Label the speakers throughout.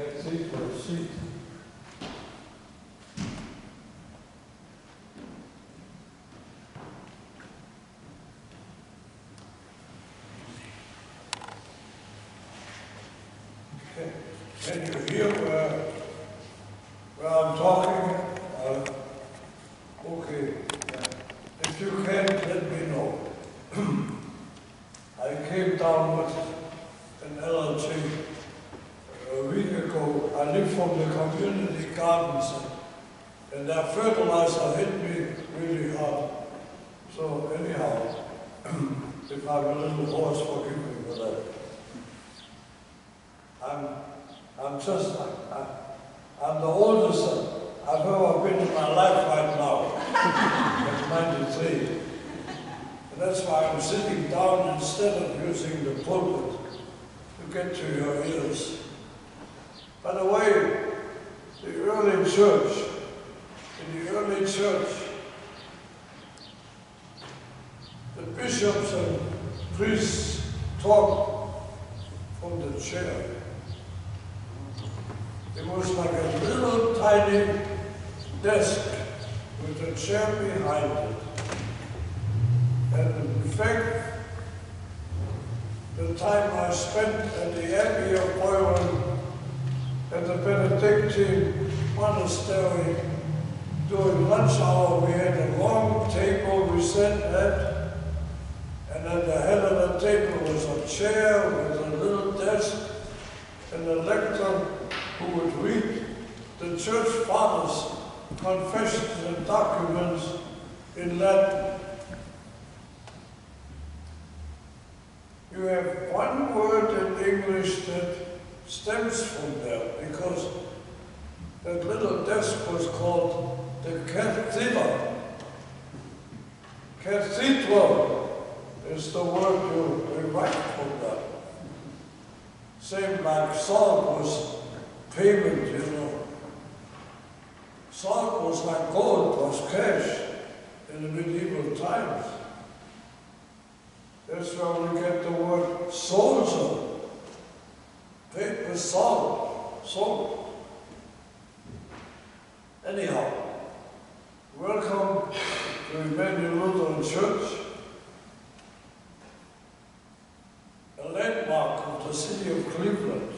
Speaker 1: cathedral seat. Can you hear where I'm talking? Okay. If you can, let me know. I came down with an allergy a week ago. I live from the community gardens, and that fertilizer hit me really hard. So anyhow, if I'm a little hoarse, forgive me for that. I'm the oldest I've ever been in my life right now, at 93. And that's why I'm sitting down instead of using the pulpit to get to your ears. By the way, in the early church, the bishops and priests talked from the chair. It was like a little tiny desk with a chair behind it. And in fact, the time I spent at the Abbey of Boyron at the Benedictine monastery during lunch hour, we had a long table we sat at, and at the head of the table was a chair with a little desk and a lectern who would read the church fathers' confessions and documents in Latin. You have one word in English that stems from there, because that little desk was called the cathedral. Cathedral is the word we write from that. Same like salt was payment, you know. Salt was like gold, was cash in the medieval times. That's where we get the word soldier, paid with salt. Anyhow, welcome to Immanuel Lutheran Church, a landmark of the city of Cleveland.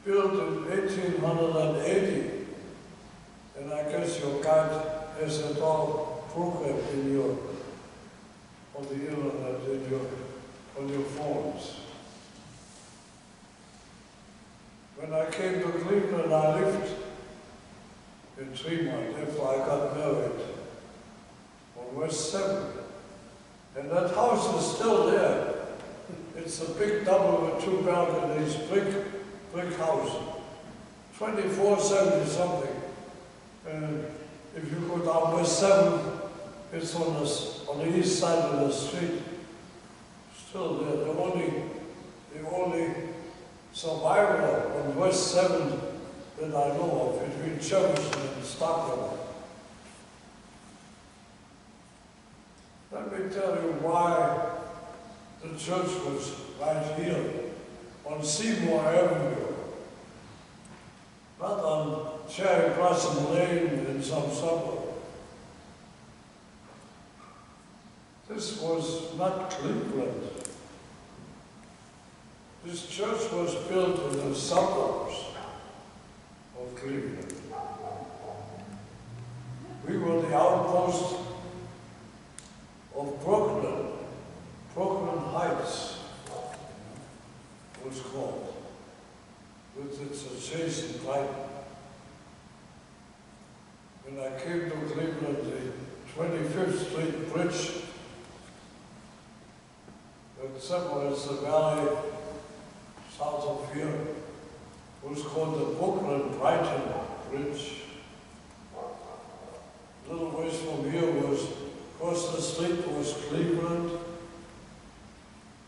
Speaker 1: Built in 1880, and I guess your guide has it all programmed in your, on the internet, on your phones. When I came to Cleveland, I lived in Tremont after I got married on West 7th. And that house is still there. It's a big double with 2 balconies, brick house, 2470 something. And if you go down West 7, it's on the east side of the street. Still there. The only survivor on West 7 that I know of between Jefferson and Stockholm. Let me tell you why the church was right here on Seymour Avenue, not on Cherry Blossom Lane in some suburb. This was not Cleveland. This church was built in the suburbs of Cleveland. We were the outpost of Brooklyn. Brooklyn Heights was called, with its adjacent right. When I came to Cleveland, the 25th Street Bridge that separates the valley south of here was called the Brooklyn-Brighton Bridge. A little ways from here was, across the street was Cleveland.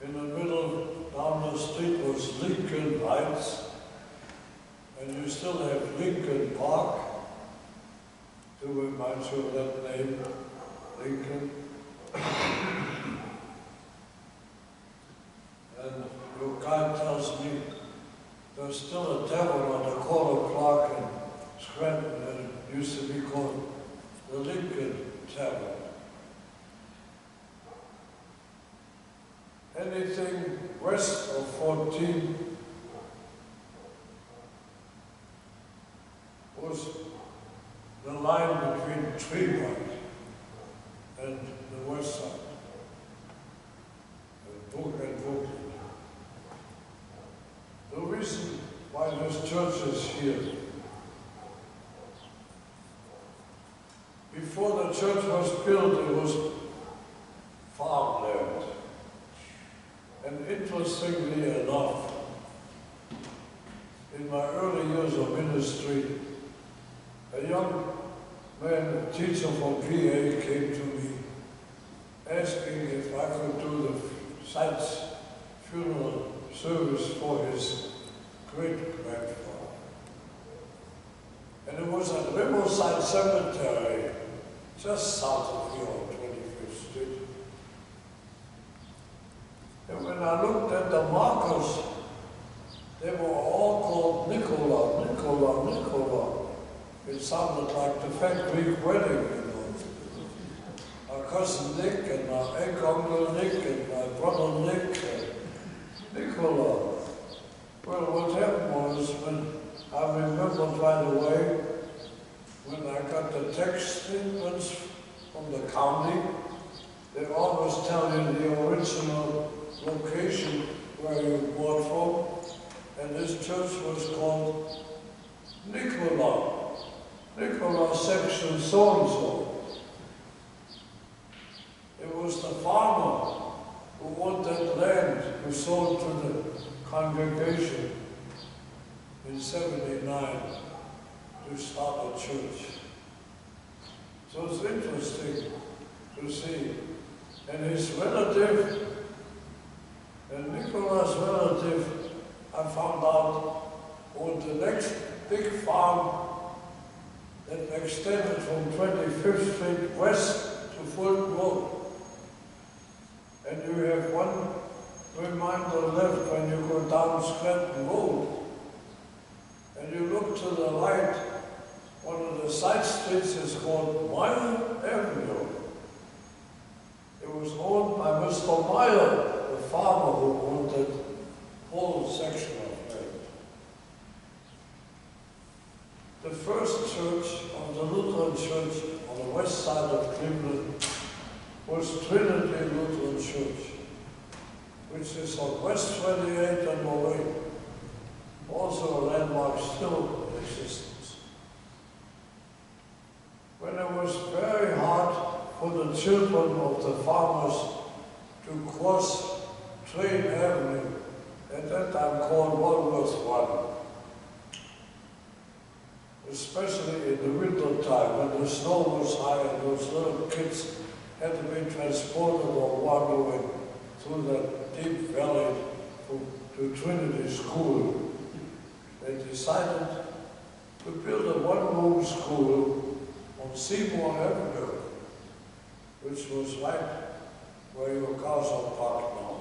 Speaker 1: In the middle, down the street was Lincoln Heights. And you still have Lincoln Park, to remind you of that name, Lincoln. And your guide tells me There's still a tavern on the corner of Clark and Scranton, and it used to be called the Lincoln Tavern. Anything west of 14 was the line between Tremont and the west side, and Brooklyn. The reason why this church is here, before the church was built, it was farmland. And interestingly enough, in my early years of ministry, a young man, a teacher from PA, came to me asking if I could do the site's funeral service for his great-grandfather. And it was at Riverside Cemetery, just south of here on 25th Street. And when I looked at the markers, they were all called Nicola, Nicola, Nicola. It sounded like the fat Greek wedding, you know. My cousin Nick and my uncle Nick and my brother Nick and Nicola. Well, what happened was, when I remembered right away, when I got the text statements from the county, they always tell you the original location where you were born from, and this church was called Nicola. Nicola section so-and-so. It was the farmer who owned that land who sold to the congregation in '79 to start a church. So it's interesting to see. And his relative, and Nicola's relative, I found out, owned the next big farm that extended from 25th Street west to Fulton Road. And you have one reminder left when you go down Scranton Road. And you look to the right, one of the side streets is called Meyer Avenue. It was owned by Mr. Meyer, the farmer who owned that whole section of land. The first church of the Lutheran Church on the west side of Cleveland was Trinity Lutheran Church, which is on West 28th and Moraine, also a landmark still in existence. When it was very hard for the children of the farmers to cross Train Avenue, at that time called Walworth 1, especially in the winter time when the snow was high and those little kids had to be transported or wandering through that deep valley to Trinity School. They decided to build a one-room school on Seymour Avenue, which was right where your cars are parked now.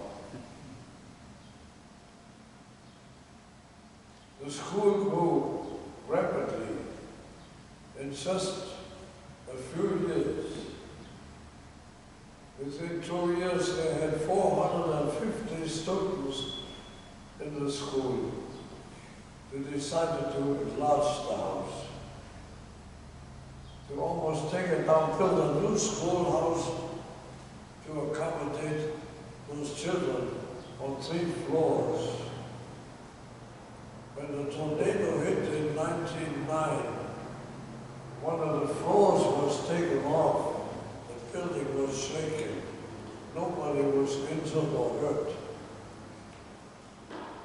Speaker 1: The school grew rapidly. In just a few years, within 2 years, they had 450 students in the school. They decided to enlarge the house, to almost take it down, build a new schoolhouse to accommodate those children on 3 floors. When the tornado hit in 1909, one of the floors was taken off. The building was shaken. Nobody was injured or hurt.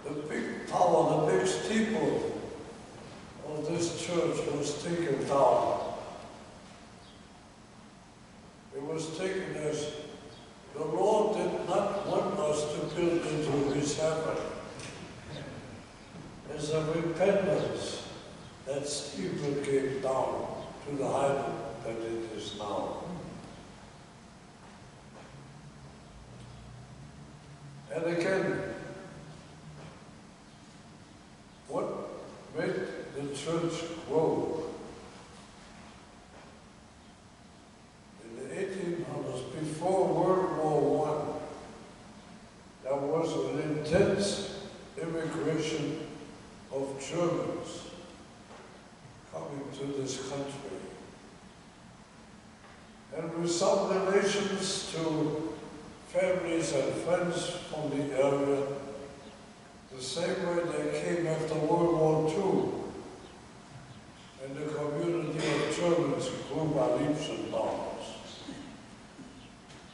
Speaker 1: The big tower, the big steeple of this church was taken down. It was taken as the Lord did not want us to build into his heaven. As a repentance, that steeple came down to the height that it is now. And again, church grow. In the 1800s, before World War I, there was an intense immigration of Germans coming to this country. And with some relations to families and friends from the area, the same way they came after World War II, and the community of Germans grew by leaps and bounds.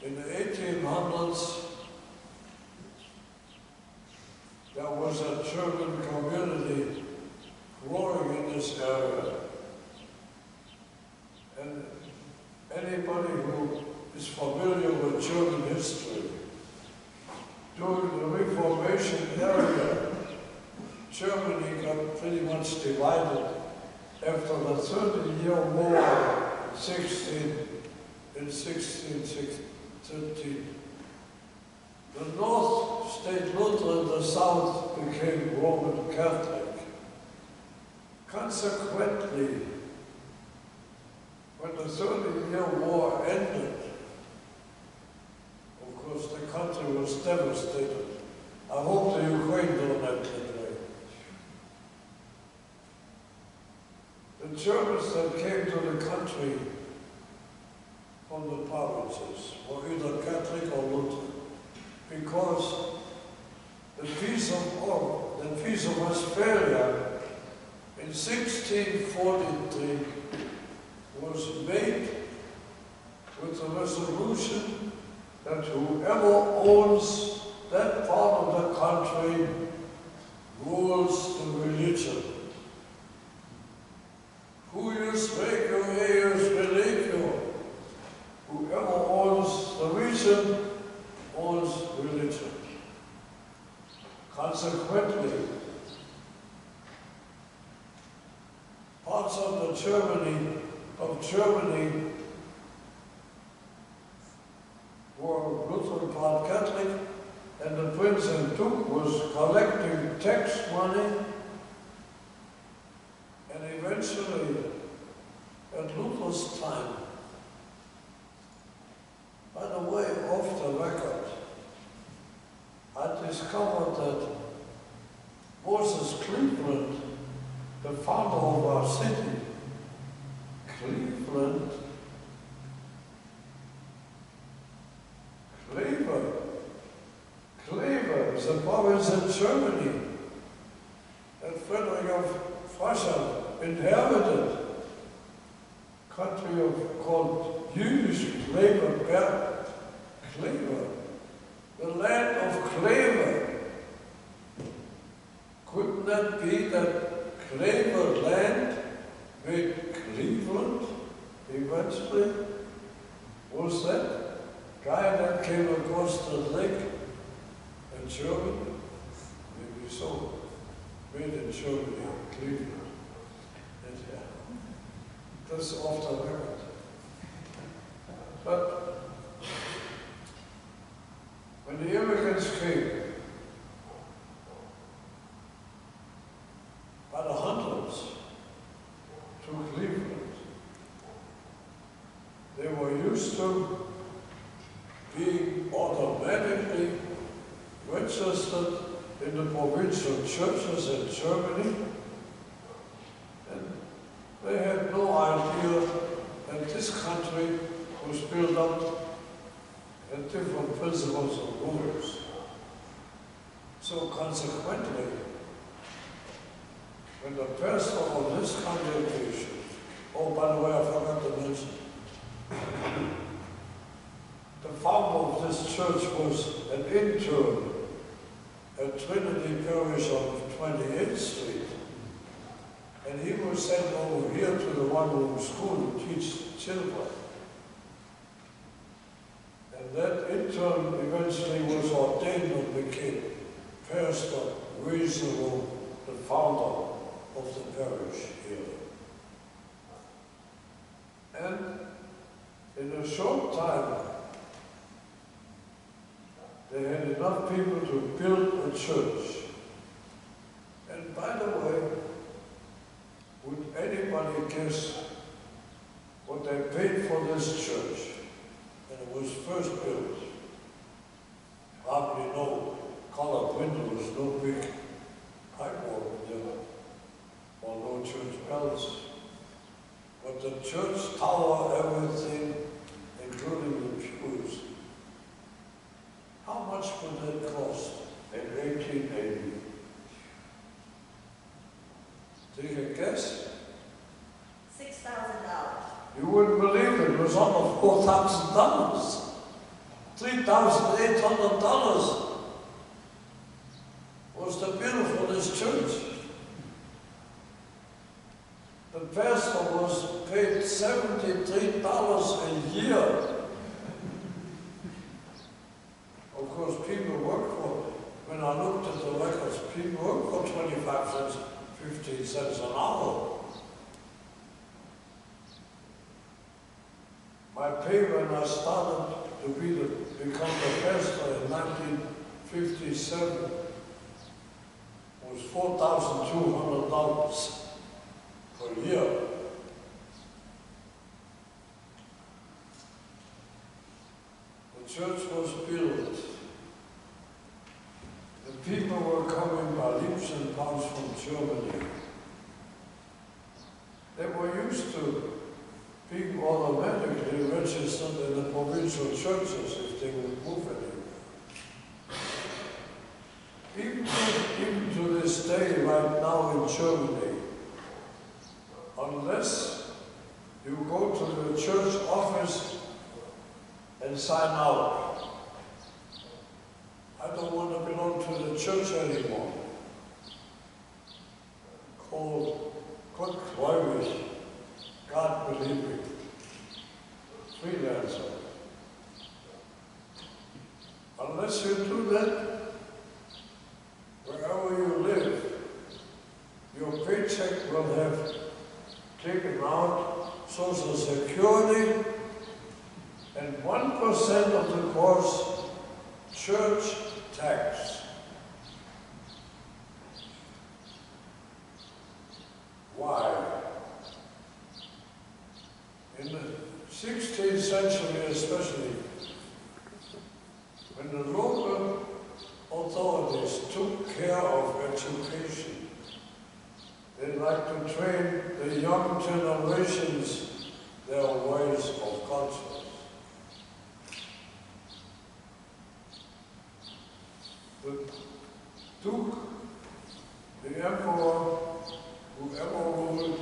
Speaker 1: In the 1800s, there was a German community growing in this area. And anybody who is familiar with German history, during the Reformation era, Germany got pretty much divided after the 30-year War in 1613. The North stayed Lutheran, the South became Roman Catholic. Consequently, when the 30-year War ended, of course the country was devastated. I hope the Ukraine don't end today. The Germans that came to the country from the provinces were either Catholic or Lutheran, because the Peace of Westphalia in 1643 was made with the resolution that whoever owns that part of the country rules the religion. Cuius regio eius religio. Whoever owns the region owns religion. Consequently, parts of Germany were Lutheran, part Catholic, and the Prince and Duke was collecting tax money, and eventually, at Luther's time, by the way, off the record, I discovered that Moses Cleveland, the founder of our city, Cleveland is a province in Germany that Frederick of Prussia inherited, country called Jüdisch Kleverberg, Klever, the land of Klever. Couldn't that be that Klever land made Cleveland eventually? Was that guy that came across the lake a German? Maybe so. Made in Germany, Cleveland. And, that's off the record. But when the immigrants came, by the hundreds, to Cleveland, they were used to being automatically registered in the provincial churches in Germany, and they had no idea that this country was built up in different principles and rules. So consequently, when the pastor of this congregation, oh, by the way, I forgot to mention, the founder of this church was an intern at Trinity Parish on 28th Street. And he was sent over here to the one-room school to teach children. And that intern eventually was ordained and became Pastor Reasonable, the founder of the parish here. And in a short time, they had enough people to build a church. And by the way, guess what they paid for this church when it was first built? Hardly no colored windows, no big pipework there, or no church bells. But the church tower, everything, including the pews. How much would that cost in 1880? Take a guess?
Speaker 2: $6,000.
Speaker 1: You wouldn't believe it. It was almost $4,000. $3,800 was the beautifulest church. The pastor was paid $73 a year. Of course, people work for, when I looked at the records, people work for 25 cents, 15 cents an hour. My pay when I started to become the pastor in 1957 was $4,200 per year. The church was built. The people were coming by leaps and bounds from Germany. They were used to being automatically registered in the provincial churches if they would move anywhere. Even to this day, right now in Germany, unless you go to the church office and sign out, I don't want to belong to the church anymore. Called Gott God believing, freelancer. Unless you do that, wherever you live, your paycheck will have taken out Social Security and 1% of the course church tax. Why? In the 16th century especially, when the local authorities took care of education, they like to train the young generations their ways of culture. The Duke, the Emperor, whoever ruled,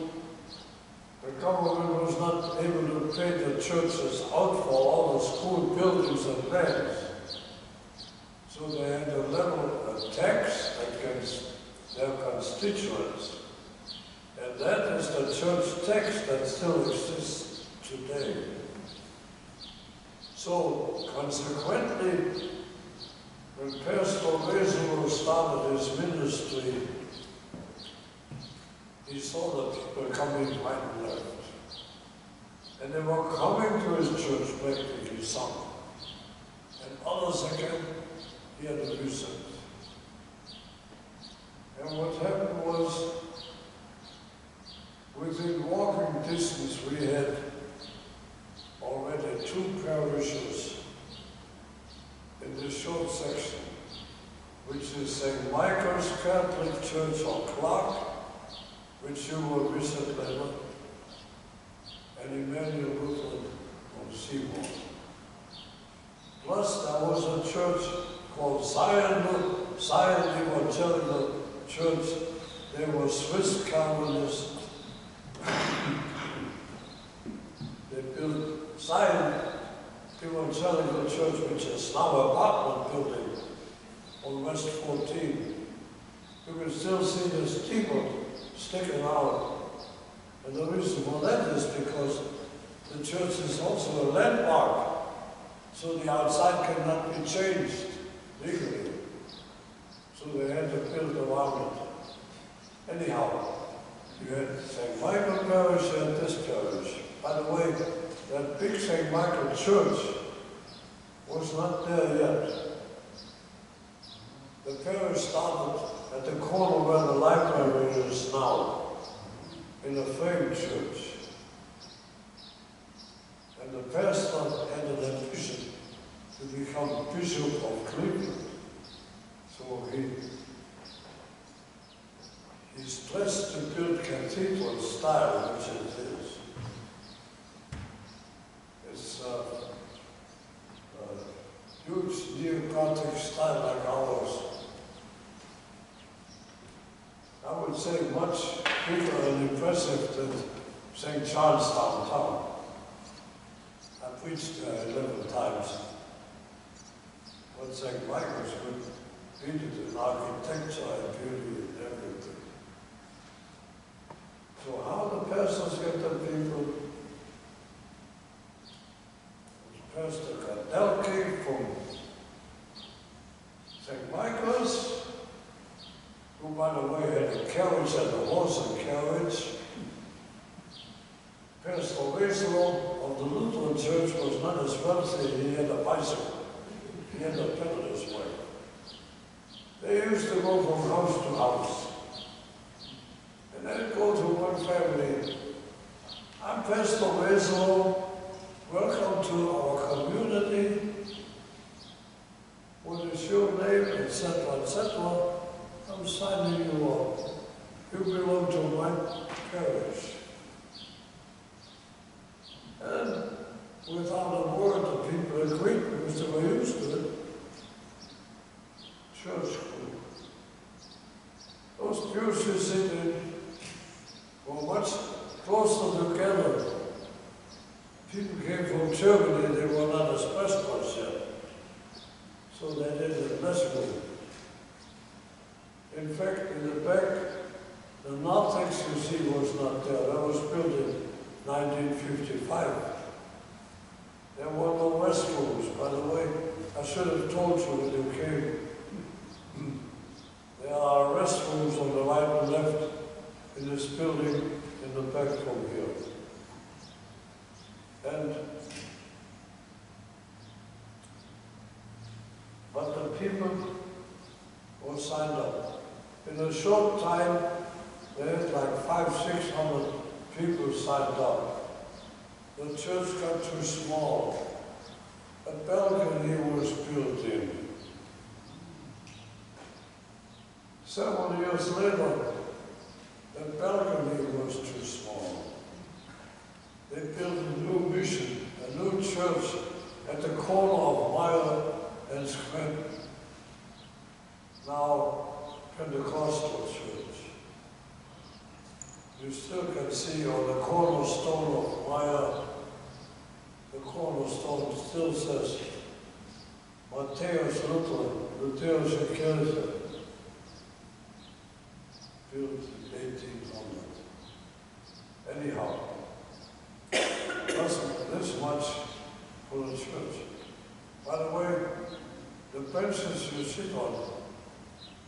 Speaker 1: the government was not able to pay the churches out for all the school buildings and lands. So they had to level a tax against their constituents. And that is the church tax that still exists today. So consequently, when Pastor Rezo started his ministry, he saw the people coming right and left. And they were coming to his church practically some. And others again, he had to visit. And what happened was, within walking distance, we had already 2 parishes in this short section, which is St. Michael's Catholic Church on Clark, which you will visit later, and Immanuel Lutheran on Seymour. Plus, there was a church called Zion Evangelical Church. They were Swiss Calvinists. They built Zion Evangelical Church, which is now an apartment building on West 14. You can still see the steeple sticking out. And the reason for that is because the church is also a landmark, so the outside cannot be changed legally. So they had to build around it. Anyhow, you had St. Michael Parish and this parish. By the way, that big St. Michael Church was not there yet. The parish started at the corner where the library is now, in a frame church. he stressed to build cathedral style, which it is. It's a huge neo-Gothic style like ours. I would say much bigger and impressive than St. John's downtown. I preached there 11 times. But St. Michael's would beat it in architecture and beauty and everything. So how the pastors get the people? Pastor Kadelki from St. Michael's, who by the way had a carriage and a horse and carriage. Pastor Wesel of the Lutheran Church was not as wealthy, he had a bicycle. He had a peddler's way. They used to go from house to house. And then go to one family. I'm Pastor Wesel. Welcome to our community. What is your name, etc., etc. I'm signing you up. You belong to my parish. And without a word, the people agreed because they were used to it. Church group. Those pews you sit in were much closer together. People came from Germany, they were not as prosperous yet. So they did it less room. In fact, in the back, the narthex you see was not there. That was built in 1955. There were no restrooms. By the way, I should have told you when you came. There are restrooms on the right and left in this building in the back from here. But the people were signed up. In a short time, they had like 500-600 people signed up. The church got too small. A balcony was built in. Several years later, the balcony was too small. They built a new mission, a new church at the corner of Meyer and Square. Now, Pentecostal church. You still can see on the cornerstone of Meyer, the cornerstone still says Matthäus Lutheran, Lutherische Kirche, built in 1800. Anyhow, wasn't this much for the church. By the way, the benches you sit on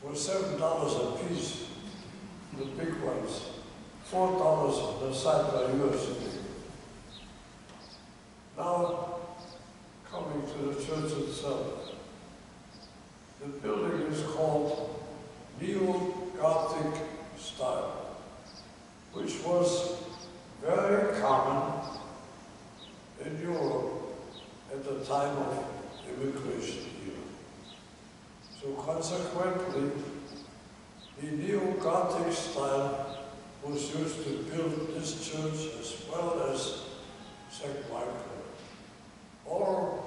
Speaker 1: were $7 a piece, the big ones, $4 on the side where you are sitting. Now, coming to the church itself, the building is called Neo-Gothic style, which was very common in Europe at the time of immigration here. So consequently, the Neo-Gothic style was used to build this church as well as St. Michael. Or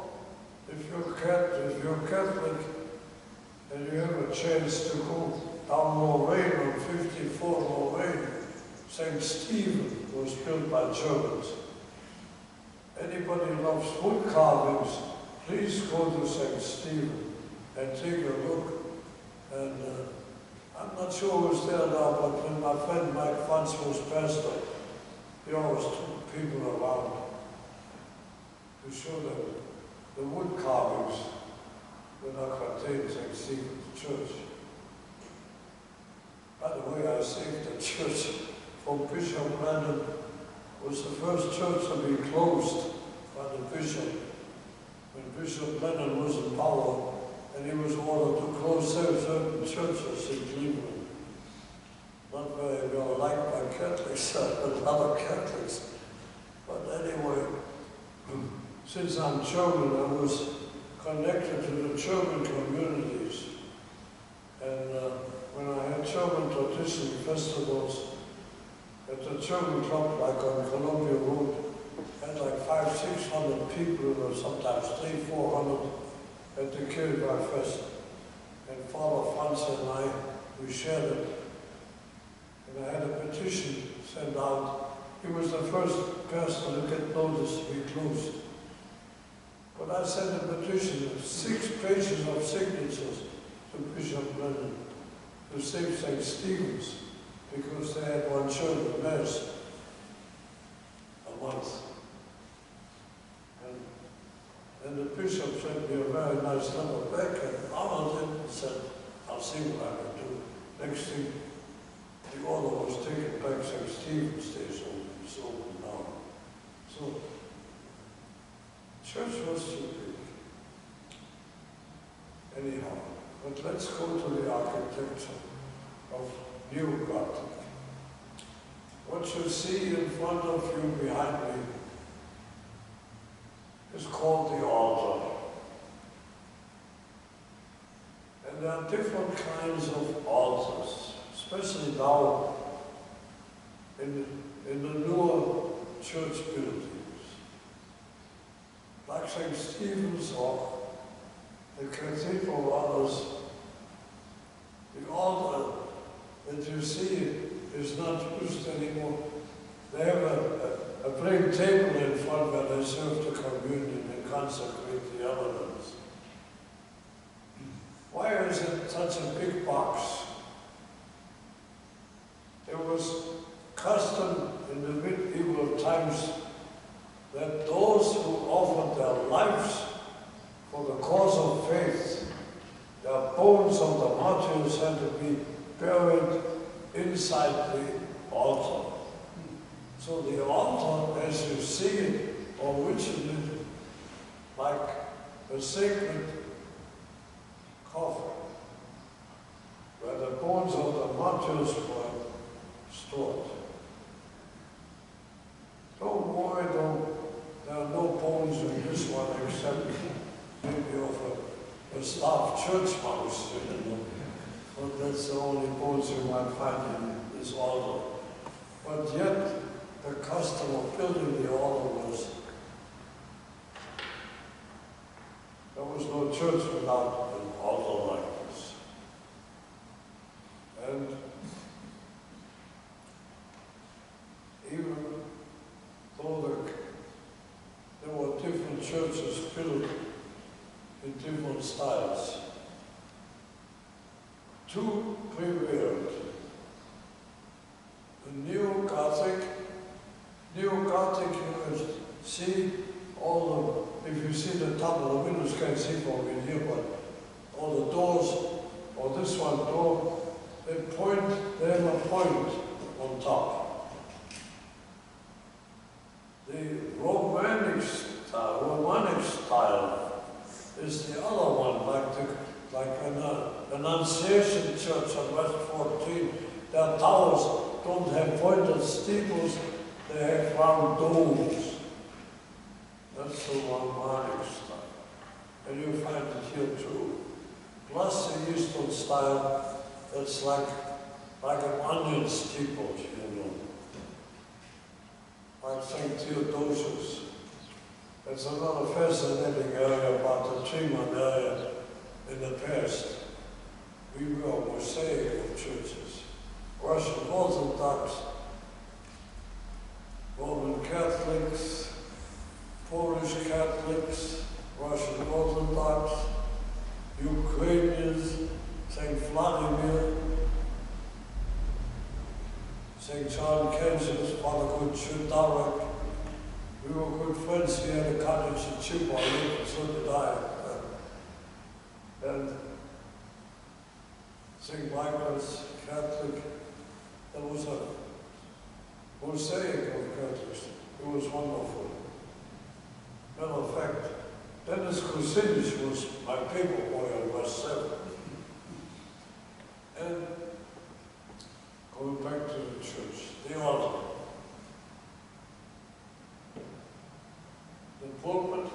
Speaker 1: if you're Catholic and you have a chance to go down Lorraine on 54 Lorraine, St. Stephen was built by Germans. Anybody who loves wood carvings, please go to St. Stephen and take a look. And I'm not sure who's there now, but when my friend Mike Funds was pastor, he always took people around to show them the wood carvings that are contained in St. Stephen's Church. By the way, I saved the church from Bishop Lennon. It was the first church to be closed by the bishop when Bishop Lennon was in power, and he was ordered to close certain churches in Cleveland. Not very well liked by Catholics, but other Catholics. But anyway, since I'm German, I was connected to the German communities. And when I had German tradition, traditional festivals at the German club, like on Columbia Road, had like 500-600 people, or sometimes 300-400 at the Kirchweih Fest. And Father Franz and I, we shared it. And I had a petition sent out. He was the first person to get notice we closed. But I sent a petition of 6 pages of signatures to Bishop Brennan to save St. Stephen's, because they had one children mass a month. And the bishop sent me a very nice letter back and honored it and said, I'll see what I can do. Next thing, the order was taken back St. Stephen's Day, so it's open now. So, church was too big. Anyhow, but let's go to the architecture of New Gothic. What you see in front of you, behind me, is called the altar. And there are different kinds of altars, especially now in the newer church buildings. Like St. Stephen's or the cathedral or others, the altar that you see is not used anymore. They have a plain table in front where they serve the communion and consecrate the elements. Why is it such a big box? It was custom in the medieval times that those who offered their lives for the cause of faith, their bones of the martyrs had to be buried inside the altar. So the altar, as you see it, originally like a sacred coffin, where the bones of the martyrs were stored. Don't worry, there are no bones in this one except maybe of a starved church mouse, but that's the only bones you might find in this altar. But yet, the custom of building the altar was, there was no church without an altar like this. And even though there were different churches built in different styles, 2 prevailed. The Neo Gothic, you see all the, if you see the top of the windows, can't see from in here, but all the doors, or this one door, they have a point on top. The Romantic style is the other one, like an Annunciation Church on West 14. Their towers don't have pointed steeples, they have round domes. That's the Romantic style. And you find it here too. Plus the Eastern style, that's like an onion steeple, like St. Theodosius. It's another fascinating area about the Tremont area in the past. We were a mosaic of churches. Russian Orthodox, Roman Catholics, Polish Catholics, Russian Orthodox, Ukrainians, St. Vladimir, St. John Kensis, Father Good Chudarek. We were good friends. He had a cottage in Chippewa, and so did I. And St. Michael's Catholic. There was a mosaic of Catholics. It was wonderful. Matter of fact, Dennis Kucinich was my paper boy on West 7. And going back to the church, the altar. The pulpit,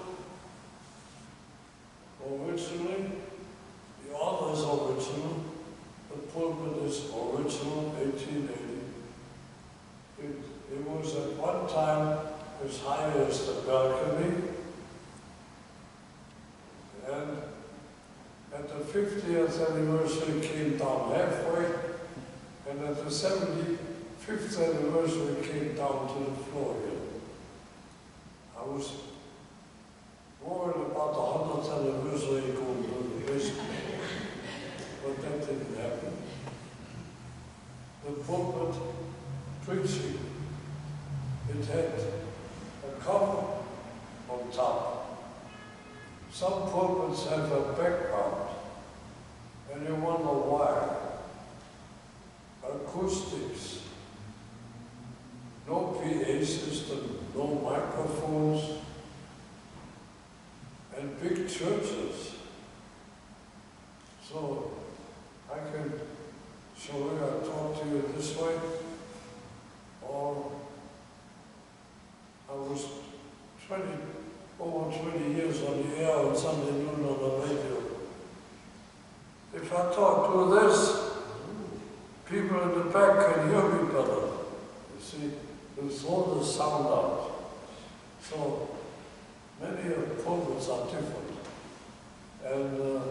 Speaker 1: originally, the altar is original, the pulpit is original, is the balcony. And at the 50th anniversary came down halfway, and at the 75th anniversary came down to the floor here. I was worried about the 100th anniversary going to the basement, but that didn't happen. The pulpit preaching, it had a cover on top. Some pulpits have a background, and you wonder why. Acoustics, no PA system, no microphones, and big churches. So I can show you, I'll talk to you this way, or I was over 20 years on the air on Sunday noon on the radio. If I talk to this, people in the back can hear me better. You see, it's all the sound out. So many of the pulpits are different. And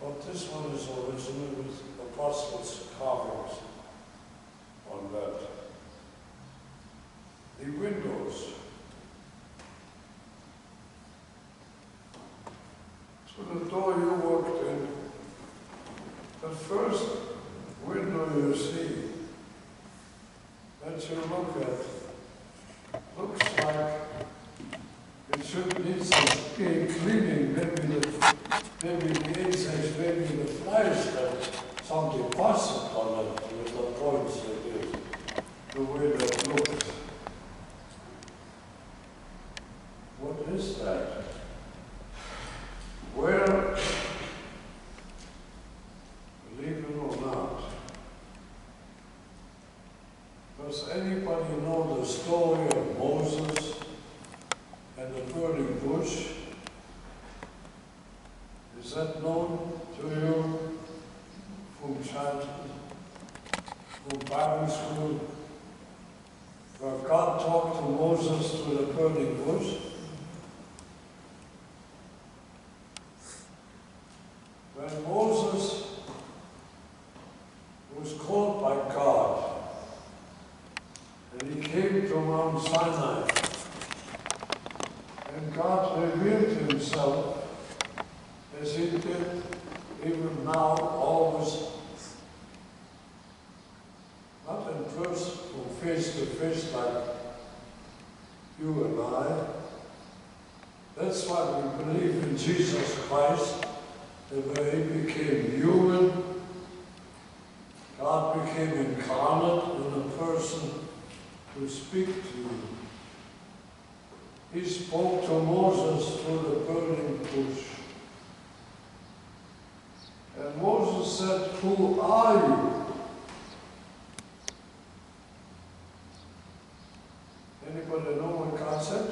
Speaker 1: but this one is original with apostles' carvings on that. The windows. To the door you walked in, the first window you see that you look at looks like it should need some cleaning, maybe the insects, maybe the flies had some deposit on it with the points it is, the way that looks. What is that? Well, believe it or not, does anybody know the story of Moses and the burning bush? Is that known to you from childhood, from Bible school, where God talked to Moses through the burning bush? When Moses was called by God, and he came to Mount Sinai, and God revealed himself as he did even now, always, not in person, from face to face like you and I. That's why we believe in Jesus Christ, that when he became human, God became incarnate in a person to speak to you. He spoke to Moses through the burning bush. And Moses said, "Who are you?" Anybody know what God said?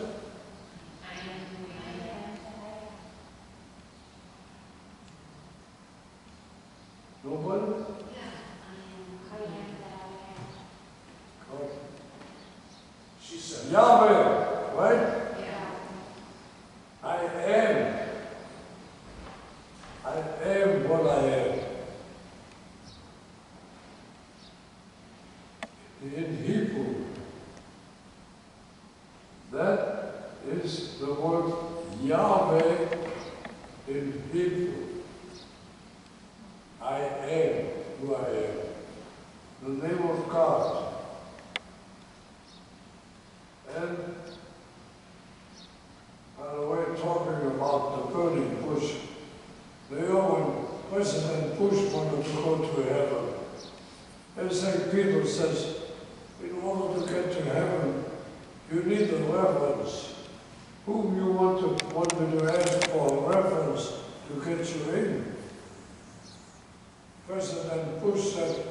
Speaker 1: Nobody? She said Yahweh, right? Yeah. I am. I am what I am. In Hebrew, that is the word Yahweh in Hebrew. I am who I am. The name of God. And, by the way, talking about the burning bush, when President Bush wanted to go to heaven, and St. Peter says, in order to get to heaven, you need a reverence. Whom you want me to ask for a reverence to get you in? President Bush said,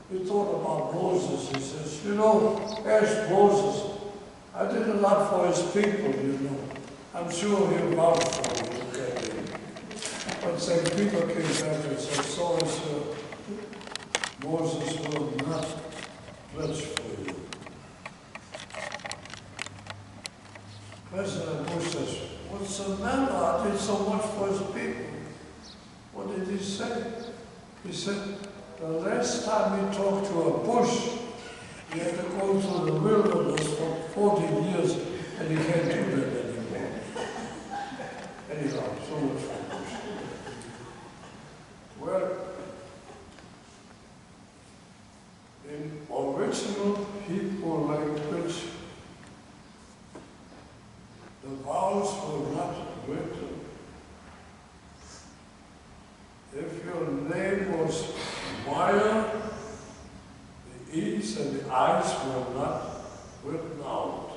Speaker 1: he thought about Moses. He says, you know, ask Moses. I did a lot for his people, you know. I'm sure he'll vouch for me to get in. But St. Peter came back and said, sorry, sir, Moses will not pledge for you. President Bush says, what's the matter? I did so much for his people. What did he say? He said, the last time he talked to a bush, he had to go through the wilderness for 14 years, and he can't do that anymore. Anyhow, so much for Bush. Well, in original Hebrew language, the vowels were not written. If your name was Meyer, the E's and the I's were not written out.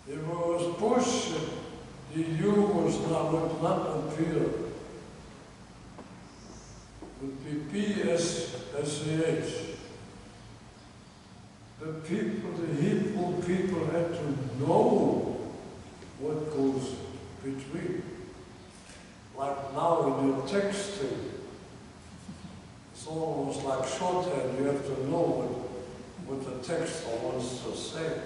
Speaker 1: If it was Bush, the U would not appear. It would be B-S-S-A-H. The people, the Hebrew people had to know what goes between. Like now in your texting, it's almost like shorthand. You have to know what the texter wants to say.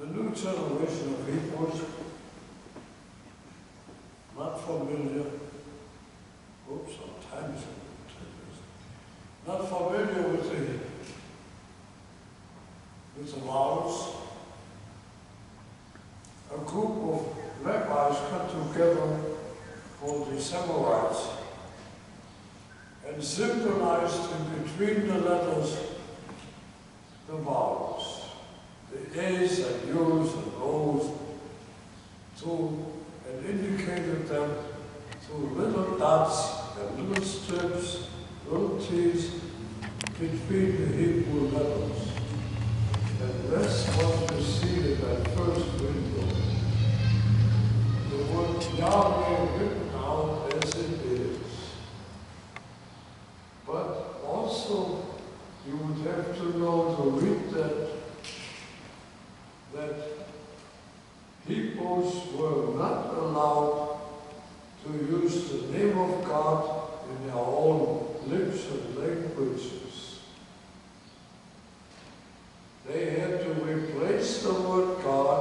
Speaker 1: The new generation of Hebrews, not familiar, oops, sometimes not familiar with the vowels. A group of rabbis got together called the Samarites and symbolized in between the letters the vowels, the A's and U's and O's, and indicated them through little dots and little strips, little T's between the Hebrew letters. And that's what you see in that first window. The word Yahweh written out as it is. But also, you would have to know to read that Hebrews were not allowed to use the name of God in their own lips and languages. They had to replace the word God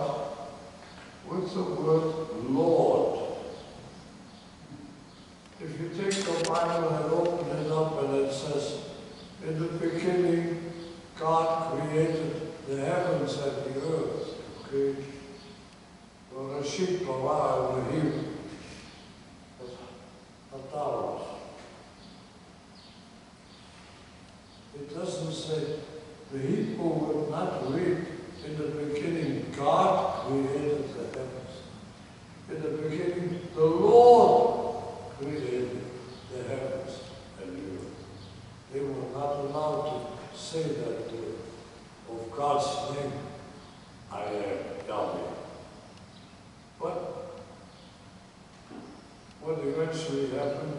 Speaker 1: with the word Lord. If you take the Bible and open it up and it says, in the beginning, God created the heavens and the earth. Okay? Rashid Bara Elohim. It doesn't say, the Hebrew would not read, in the beginning God created the heavens. In the beginning the Lord created the heavens and the earth. They were not allowed to say that of God's name, I am Yahweh. But what eventually happened,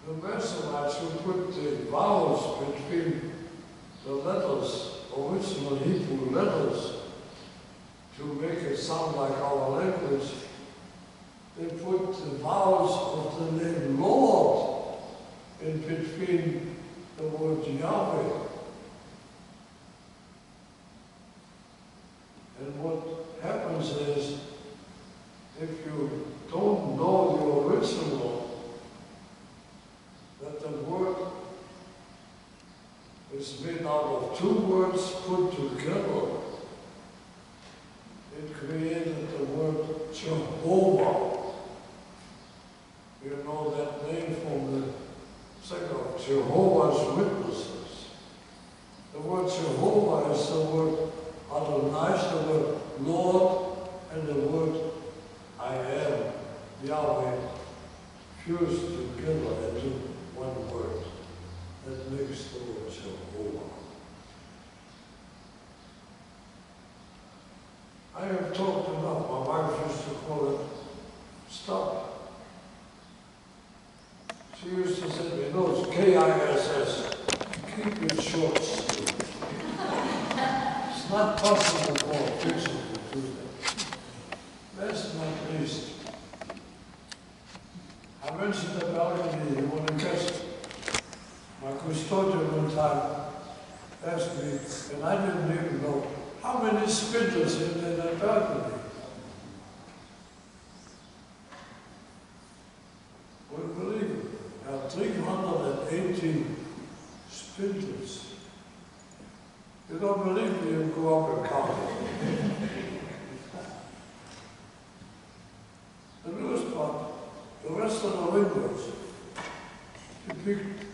Speaker 1: the Messianites who put the vowels between the letters, original Hebrew letters, to make it sound like our language, they put the vowels of the name Lord in between the word Yahweh. And what happens is, if you don't know the original, that the word is made out of two words put together. It created the word Jehovah. You know that name from the second of Jehovah's Witnesses. The word Jehovah is the word Adonai, the word Lord, and the word I am, Yahweh, fused together into one word. That makes the word Jehovah. I have talked enough. My wife used to call it stop. She used to say, you know, it's K-I-S-S. Keep it short. It's not possible for a fiction to do that. Last but not least, I mentioned the balcony. You want to catch my My custodian one time asked me, and I didn't even know, how many spindles in a balcony? Would you believe it? There are 318 spindles. You don't believe me, you go up and count it. The newest part, the rest of the windows, depict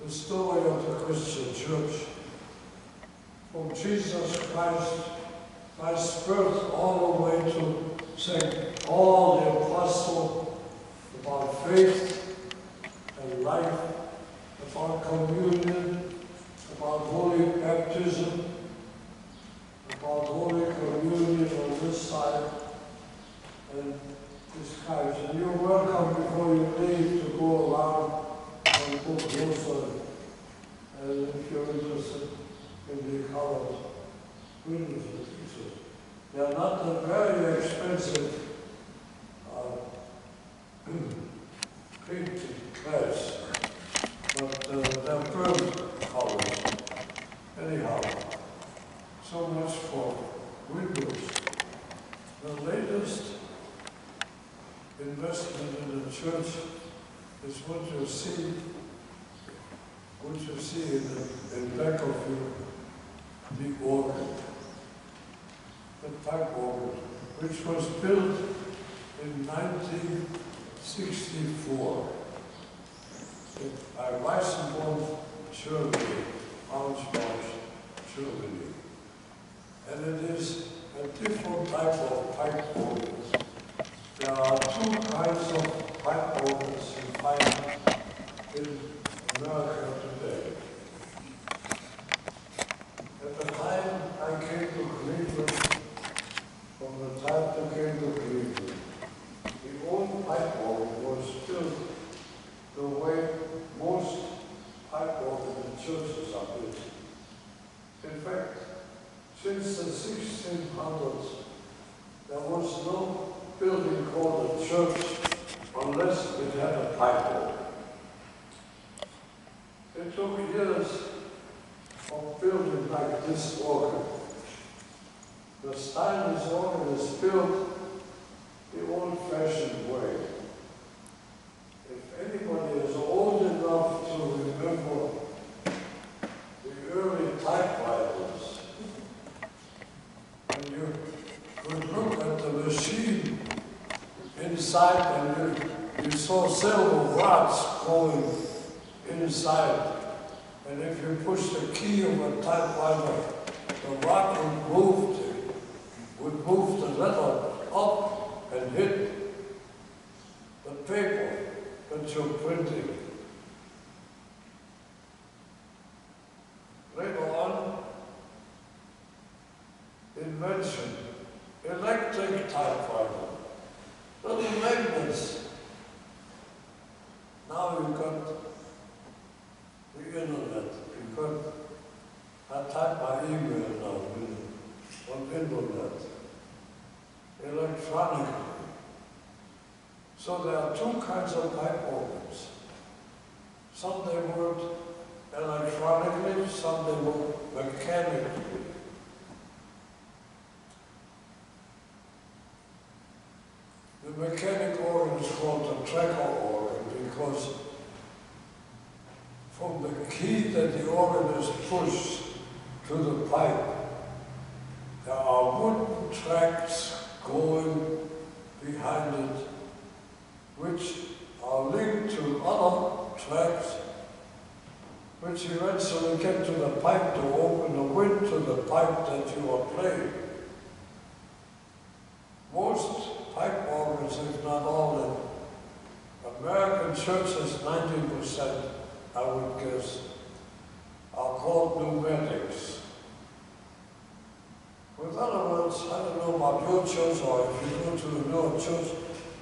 Speaker 1: the story of the Christian church. From Jesus Christ's birth all the way to St. Paul the Apostle, about faith and life, about communion, about holy baptism, about holy communion on this side, and describes. And you're welcome before you leave to go around and go closer. And if you're interested in the colored windows and pieces, they are not a very expensive painted glass, but they're burnt colors. Anyhow, so much for windows. The latest investment in the church is what you see in back of you, the organ, the pipe organ, which was built in 1964 by Weissenborn, Germany, Augsburg, Germany. And it is a different type of pipe organ. There are two kinds of pipe organs you find in America today. At the time I came to Cleveland, from the time I came to Cleveland, the old pipe organ was built the way most pipe organs in churches are built. In fact, since the 1600s, there was no building called a church unless it had a pipe organ. It took years of building like this organ. The Stein's organ is built the old-fashioned way. If anybody is old enough to remember the early typewriters, and you could look at the machine inside and you saw several rods going inside. And if you push the key of a typewriter, the rod would move the letter up and hit the paper that you're printing. Later on, invention, electric typewriter, little magnets. Now you've got the internet. You can type by email now on internet, electronically. So there are two kinds of pipe organs. Some they work electronically, some they work mechanically. The mechanic organ is called the tracker organ because from the key that the organ is pushed to the pipe, there are wooden tracks going behind it, which are linked to other tracks, which eventually get to the pipe to open the wind to the pipe that you are playing. Most pipe organs, if not all, in American churches, 90%, I would guess, are called pneumatics. With other words, I don't know about your church, or if you go to a newer church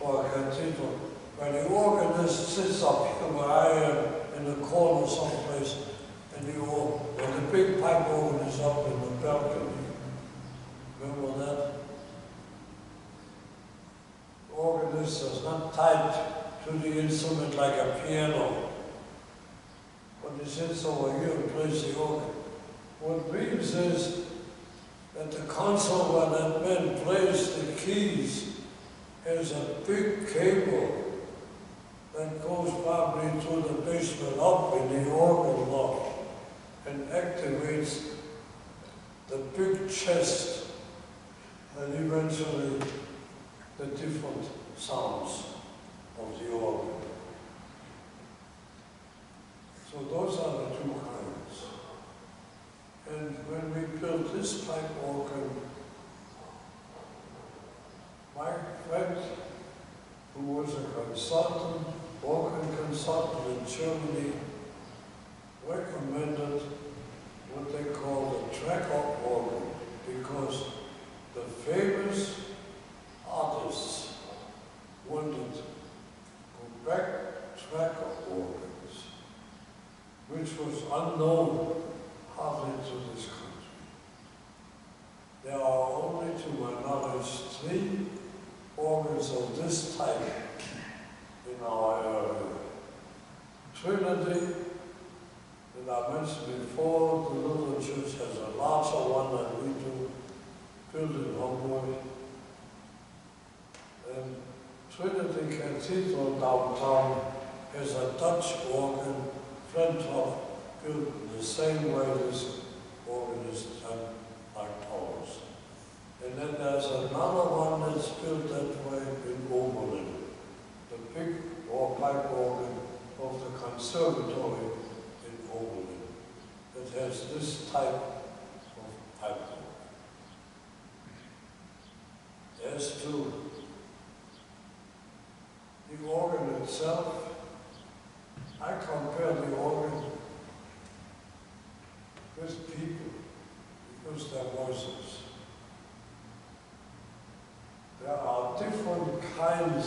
Speaker 1: or a cathedral, where the organist sits up here where I am in the corner someplace, and the big pipe organ is up in the balcony. Remember that? The organist is not tied to the instrument like a piano, but he sits over here and plays the organ. What means is that the console where that man plays the keys has a big cable that goes probably through the basement up in the organ loft and activates the big chest and eventually the different sounds of the organ. So those are the two kinds. And when we built this pipe organ, my friend, who was a consultant, organ consultant in Germany, recommended what they call the tracker organ, because the famous artists wanted to go back tracker organs, which was unknown hardly to this country. There are only, to my knowledge, 3 organs of this type in our area. Trinity, that I mentioned before, the Lutheran Church has a larger one than we do, built in Hamburg. And Trinity Cathedral downtown has a Dutch organ, Frentorf, built in the same way this organ is done like ours. And then there's another one that's built that way in Oberlin, the big pipe organ of the conservatory in Oberlin that has this type of pipe organ. As to the organ itself, I compare the organ with people because their voices. There are different kinds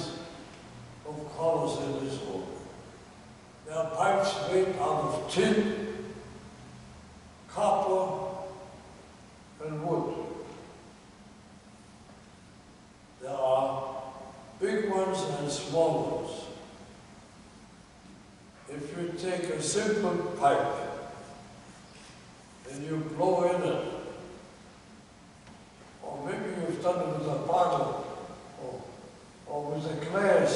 Speaker 1: of colors in this organ. There are pipes made out of tin, copper, and wood. There are big ones and small ones. If you take a simple pipe and you blow in it, or maybe you've done it with a bottle or with a glass,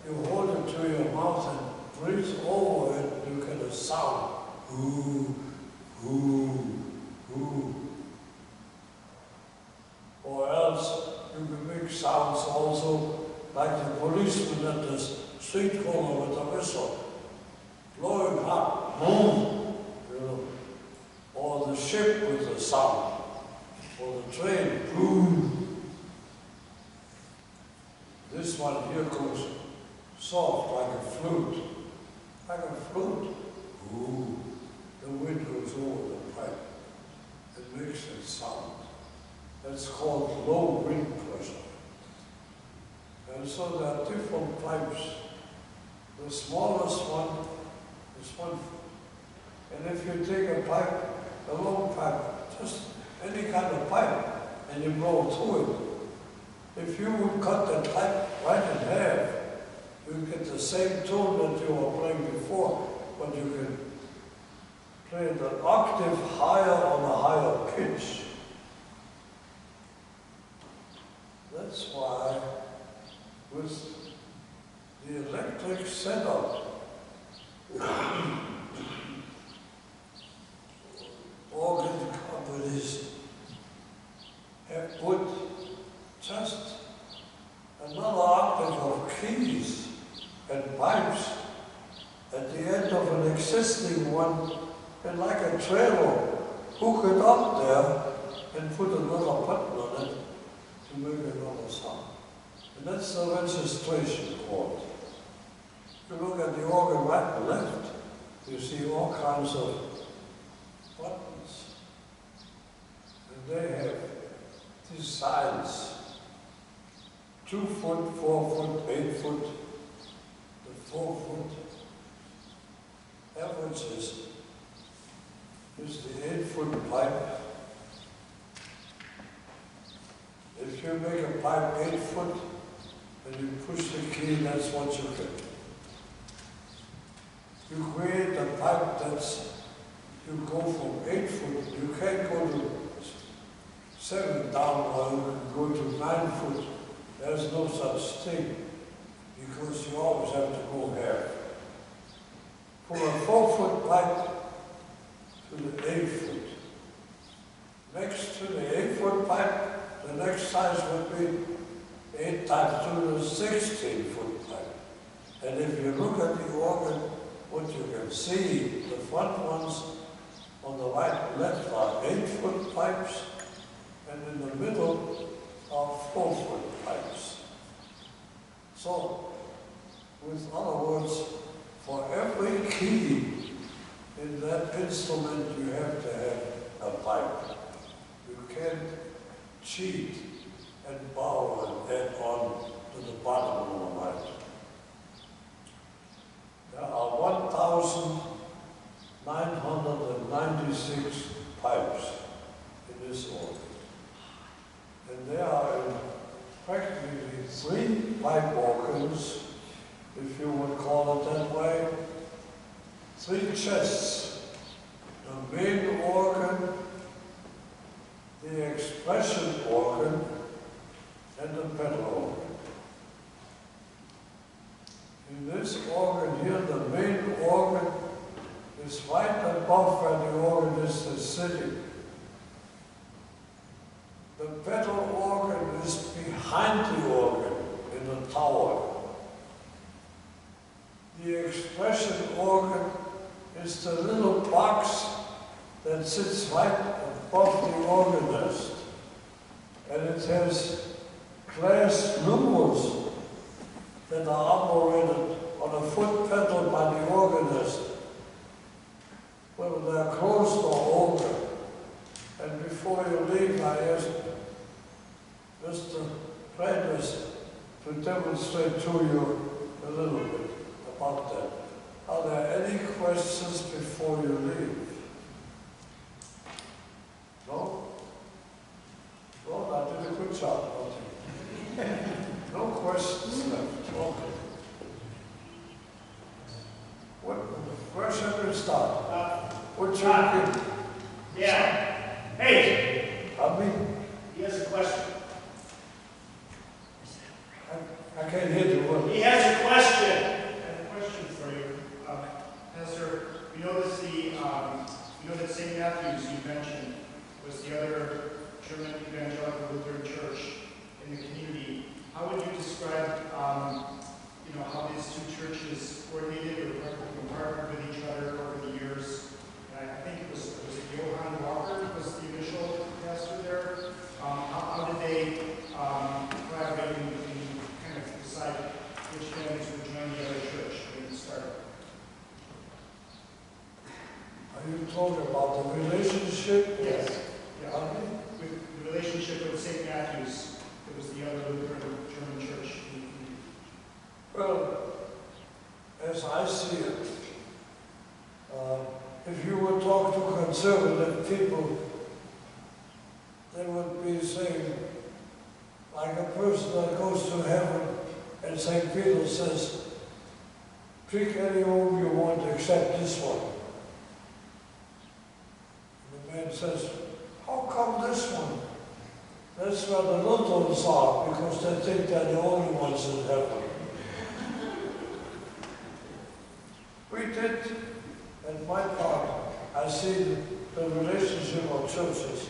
Speaker 1: you hold it to your mouth and breathe over it, you get a sound. Ooh, ooh, ooh. Or else you can make sounds also like the policeman at the street corner with a whistle, blowing hard, boom, you know. Or the ship with the sound, or the train, boom. This one here goes soft like a flute, Ooh, the wind goes over the pipe and makes it sound. That's called low wind pressure. And so there are different pipes. The smallest one is 1 foot. And if you take a pipe, a long pipe, just any kind of pipe, and you blow through it, if you would cut the pipe right in half, you get the same tone that you were playing before, but you can play it an octave higher on a higher pitch. That's why with the electric setup, organ companies have put just another octave of keys and pipes at the end of an existing one, and like a trailer, hook it up there and put another button on it to make another sound. And that's the registration cord. If you look at the organ right and left, you see all kinds of buttons. And they have these signs, 2 foot, 4 foot, 8 foot, the 4 foot. Average is the 8 foot pipe. If you make a pipe 8 foot and you push the key, that's what you get. you create a pipe that's, you go from 8 foot, you can't go to 7 down, or you can go to 9 foot. There's no such thing, because you always have to go half. From a 4 foot pipe to the 8 foot. Next to the 8 foot pipe, the next size would be 8 times to the 16 foot pipe. And if you look at the organ, what you can see, the front ones on the right and left are 8 foot pipes, and in the middle are 4 foot pipes. So, with other words, for every key in that instrument you have to have a pipe. You can't cheat and borrow and add on to the bottom of the pipe. There are 1,996 pipes in this organ. And there are practically 3 pipe organs, if you would call it that way, 3 chests. The main organ, the expression organ, and the pedal organ. In this organ here, the main organ is right above where the organist is sitting. The pedal organ is behind the organ in the tower. The expression organ is the little box that sits right above the organist. And it has glass louvers that are operated on a foot pedal by the organist, whether they're closed or open. And before you leave, I asked Mr. Prentice to demonstrate to you a little bit about that. Are there any questions before you leave? No? Well, I did a good job, don't you? No questions left. Okay. Where should we start? What should we?
Speaker 2: Yeah. Hey!
Speaker 1: He
Speaker 2: has a question.
Speaker 1: I can't hear the word.
Speaker 2: He has a question. I have a question for you. Pastor, you know that St. Matthew's you mentioned was the other German evangelical Lutheran church in the community. How would you describe, how these 2 churches coordinated or partnered with each other over the years? And I think it was Johann Walker was the initial pastor there. How did they collaborate and kind of decide which families would join the other church when it started?
Speaker 1: Are you talking about the relationship?
Speaker 2: Yes. Yeah. With the relationship with St. Matthew's, it was the other Lutheran German church.
Speaker 1: Well, as I see it, if you would talk to conservative people, they would be saying, like a person that goes to heaven and St. Peter says, pick any home you want except this one. And the man says, how come this one? That's where the Lutherans are, because they think they're the only ones in heaven. We did, in my part, I see the relationship of churches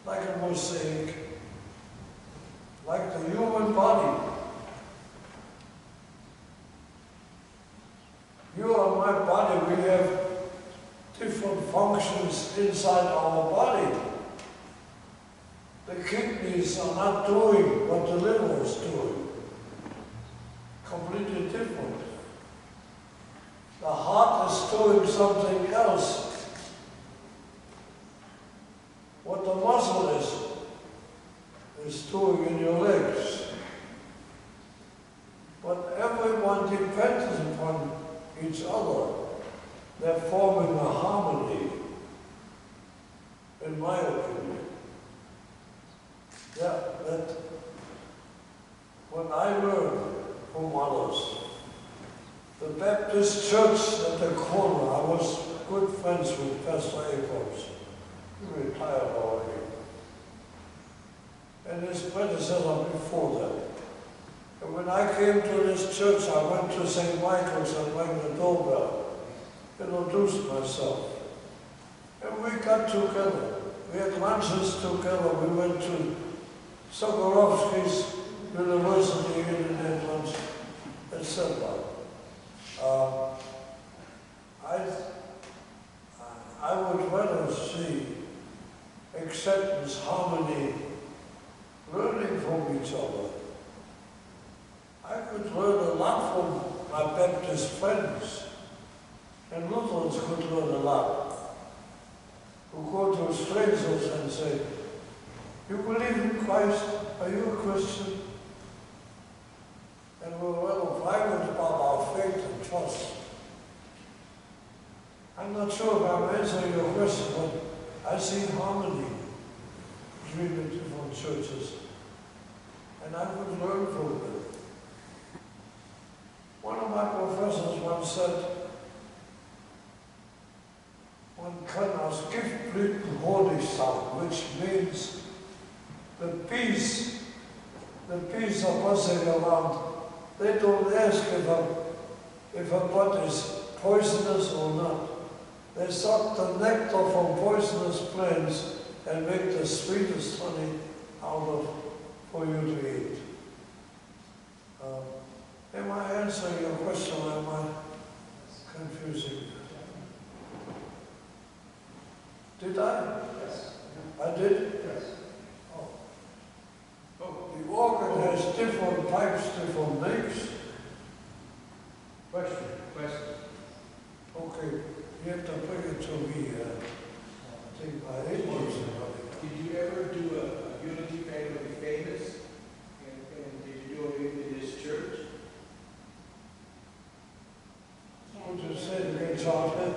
Speaker 1: like a mosaic, like the human body. You and my body, we have different functions inside our body. The kidneys are not doing what the liver is doing. Completely different. The heart is doing something else. What the muscle is doing in your legs. But everyone depends upon each other. They're forming a harmony, in my opinion. Yeah, that when I learned from others, the Baptist church at the corner, I was good friends with Pastor Abrams. He retired already. And his predecessor before that. And when I came to this church, I went to St. Michael's and rang the doorbell, introduced myself. And we got together. We had lunches together. We went to Sokolovsky's University in the Netherlands, etc. I would rather see acceptance, harmony, learning from each other. I could learn a lot from my Baptist friends, and Lutherans could learn a lot. Who go to strangers and say, "You believe in Christ? Are you a Christian?" And we're well private about our faith and trust. I'm not sure if I'm answering your question, but I see harmony between the different churches, and I could learn from them. One of my professors once said, "One kann aus Giftblüten Honig saugen," which means the peace of passing around. They don't ask if a bud is poisonous or not. They suck the nectar from poisonous plants and make the sweetest honey out of for you to eat. Am I answering your question or am I confusing you? Did I?
Speaker 2: Yes.
Speaker 1: I did?
Speaker 2: Yes.
Speaker 1: Oh. The organ has different pipes, different necks.
Speaker 3: Question.
Speaker 1: Okay, you have to bring it to me. I think my age is
Speaker 3: Did you ever do a unity family famous? And did you do it in this church?
Speaker 1: Would you say it again, Charlie?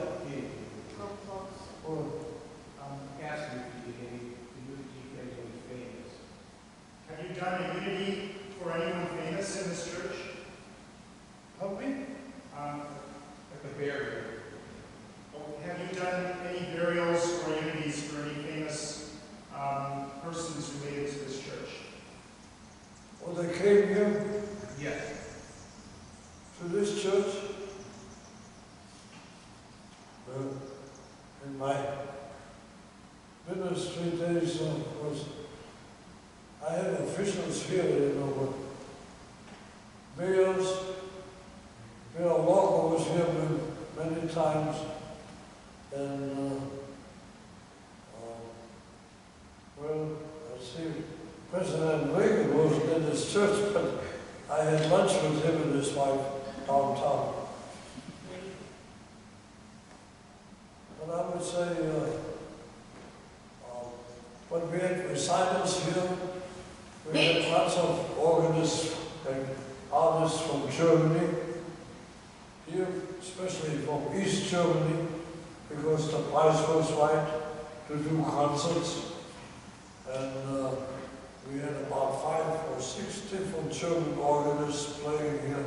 Speaker 1: Or
Speaker 3: I'm asking if you did any unity family famous.
Speaker 2: Have you done a unity for anyone famous in this church?
Speaker 1: help me?
Speaker 3: Like a burial.
Speaker 2: Have you done any burials or unities for any famous persons related to this church?
Speaker 1: Or they came here
Speaker 3: Yes.
Speaker 1: to this church? In my ministry days, I had officials here, mayors. Mayor Walker was here many times, and let's see, President Reagan wasn't in this church, but I had lunch with him and his wife downtown. But I would say, when we had recitals here, we had lots of organists and artists from Germany, here, especially from East Germany, because the price was right to do concerts. And we had about 5 or 6 different German organists playing here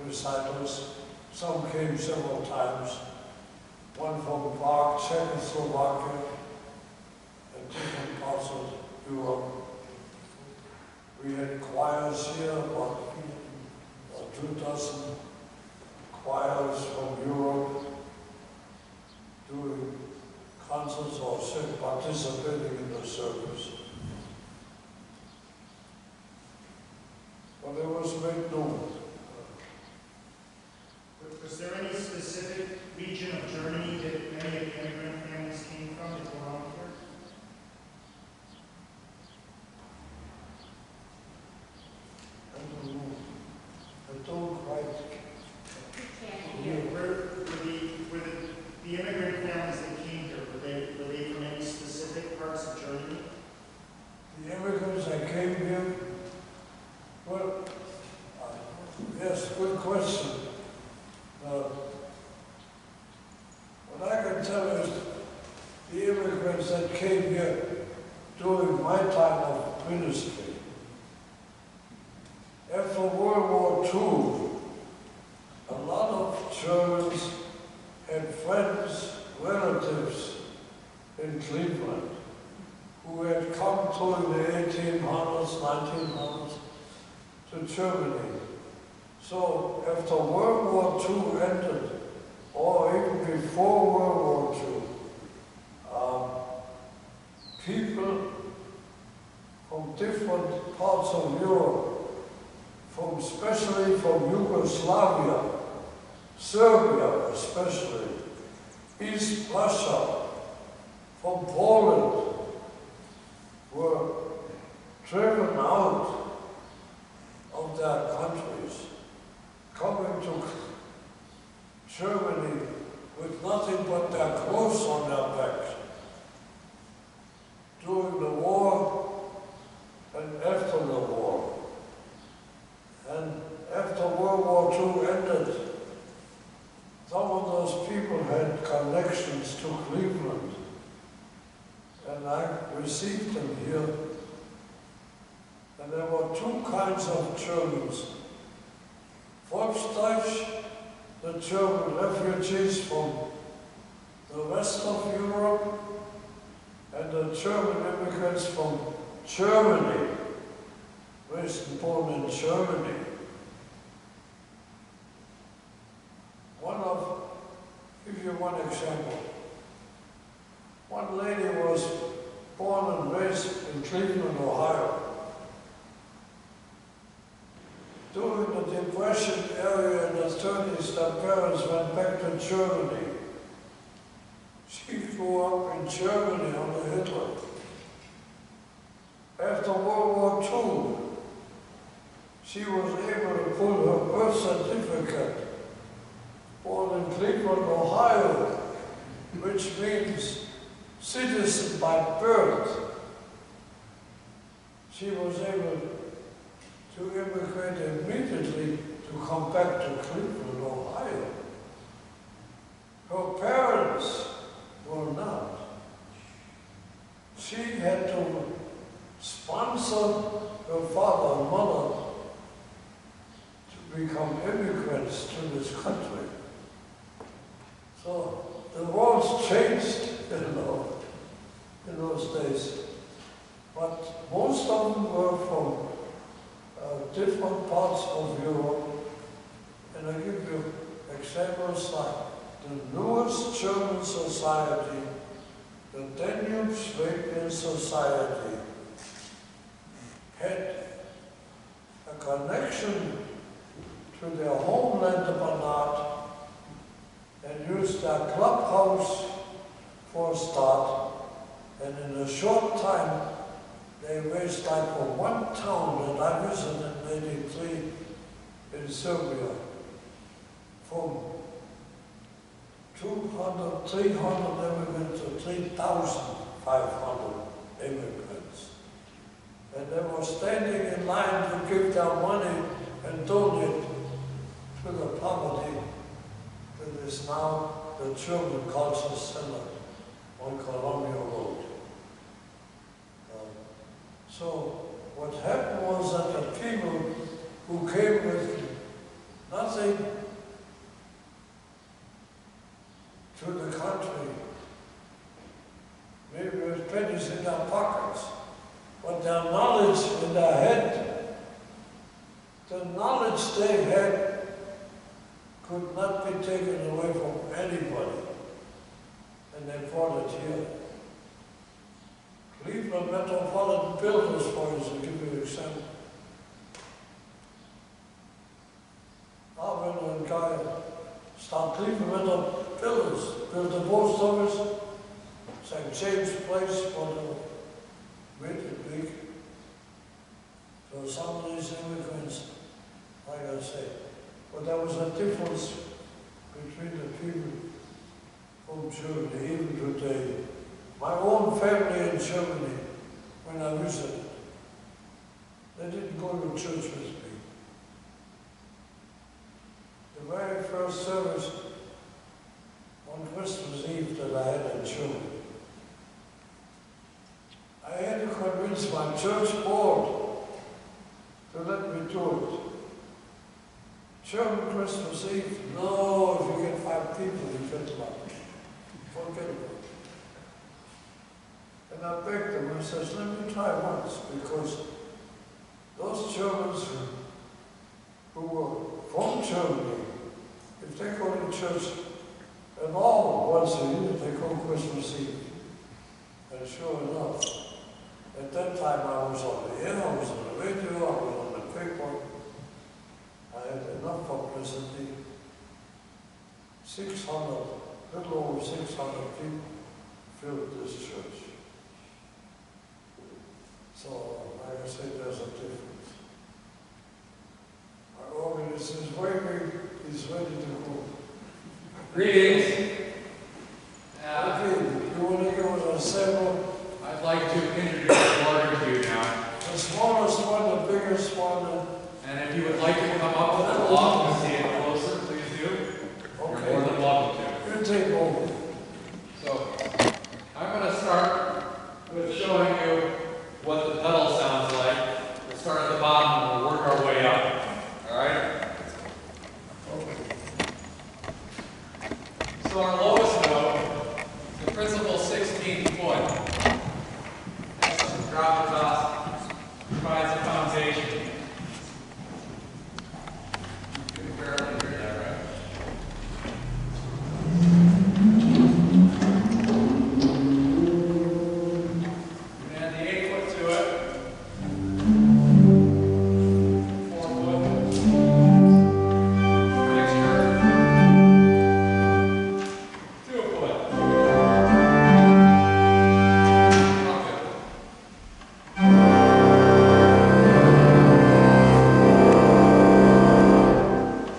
Speaker 1: recitals. Some came several times. One from Prague, Czechoslovakia, and different parts of Europe. We had choirs here, about 2 dozen choirs from Europe doing concerts or participating in the service. But it was made known.
Speaker 2: Was there any specific region of Germany that many of the immigrant families came from that belonged here?
Speaker 1: I don't know. I don't quite.
Speaker 2: Were the immigrant families that came here, were they from any specific parts of Germany?
Speaker 1: The immigrants that came here, well, yes, good question. What I can tell you is the immigrants that came here during my time of ministry, after World War II, a lot of Germans had friends, relatives in Cleveland who had come through the 1800s, 1900s to Germany. So after World War II ended, or even before World War II, people from different parts of Europe, especially from Yugoslavia, Serbia especially, East Russia, from Poland, were driven out of their countries, coming to Germany with nothing but their clothes on their backs. During the war and after the war. And after World War II ended, some of those people had connections to Cleveland. And I received them here. And there were two kinds of Germans. Volksdeutsch, the German refugees from the rest of Europe, and the German immigrants from Germany, raised and born in Germany. Give you one example. One lady was born and raised in Cleveland, Ohio. During the Depression era in the 30s, their parents went back to Germany. She grew up in Germany under Hitler. After World War II, she was able to pull her birth certificate, born in Cleveland, Ohio, which means citizen by birth. She was able to immigrate immediately to come back to Cleveland, Ohio. Her parents were not. She had to sponsor her father and mother to become immigrants to this country. So the world's changed, in those days. But most of them were from different parts of Europe. And I give you examples like the newest German society, the Danube-Swabian Society, had a connection to their homeland Bernard and used their clubhouse for a start. And in a short time, they raised like for one town that I visited in '83 in Serbia, from 200, 300 immigrants to 3,500 immigrants. And they were standing in line to give their money and donate to the poverty that is now the German Culture Center on Columbia Road. So what happened was that the people who came with nothing to the country, maybe with pennies in their pockets, but their knowledge in their head, the knowledge they had could not be taken away from anybody, and they brought it here. Cleveland Metropolitan Builders, for instance, to give you an example. Arvin and Guy started Cleveland Metropolitan Builders, built the post office, St. James Place for the week. So some of these immigrants, like I say, but there was a difference between the people from Germany, even today. My own family in Germany, when I visited, they didn't go to church with me. The very first service on Christmas Eve that I had in Germany, I had to convince my church board to let me do it. German Christmas Eve, no, if you people in Finland. Forget about it. And I begged them, I says, let me try once, because those Germans who were from Germany, if they go to church at all once a year, they go Christmas Eve. And sure enough, at that time I was on the air, I was on the radio, I was on the paper. I had enough publicity. 600, little over 600 people filled this church. So, like I said, there's a difference. Our organist is waving, he's ready to go.
Speaker 4: Greetings.
Speaker 1: Okay, you want to give us a sample?
Speaker 4: I'd like to introduce the Lord to you now.
Speaker 1: The smallest one, the biggest one.
Speaker 4: And if you would like to come up to the loft and see it closer, please do.
Speaker 1: Okay.
Speaker 4: You're more than welcome to.
Speaker 1: You take over.
Speaker 4: So, I'm going to start with showing you what the pedal sounds like. We'll start at the bottom and we'll work our way up. Alright? So our lowest note, the principal 16th foot. That's some gravitas, provides a foundation. You can barely hear that, right? And add the 8 foot to it. 4 foot. Mixture. 2 foot. Trumpet.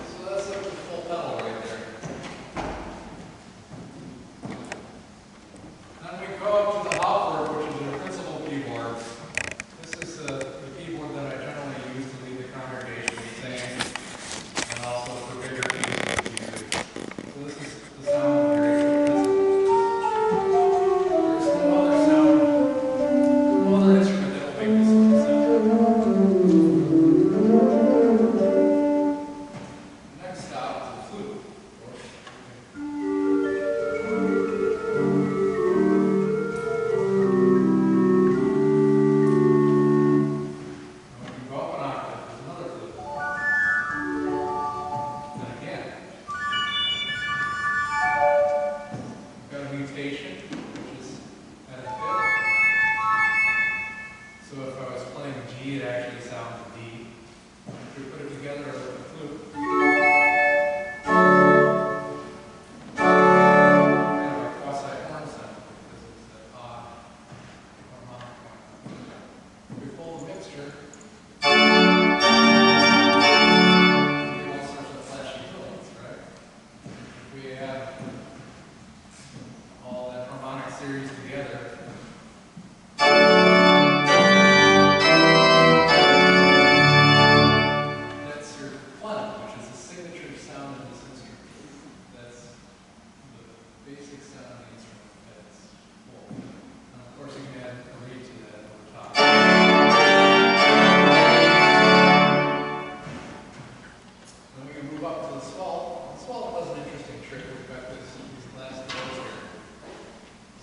Speaker 4: So that's like the full pedal right there. Then we go up to the outward, which is the principal keyboard. This is the keyboard that I generally use to lead the congregation in singing, and also for bigger pieces of music. So this is the sound of there's no other sound, no other instrument that will make this sort of sound. Next stop is the flute. And when you go up an octave, there's another flute. And again, we've got a mutation, which is at a fifth. So if I was playing G, it actually sounds D. If we put it together with the flute, kind of a quasi-horn sound, because it's an odd harmonic point. If we pull the mixture, we get all sorts of flashy tones, right? If we add all that harmonic series together, that's your plenum, which is the signature sound of this instrument. That's the basic sound of the instrument at its full. And of course, you can add a reed to that over top. Then we can move up to the swell. The swell does an interesting trick. We've got these last notes here.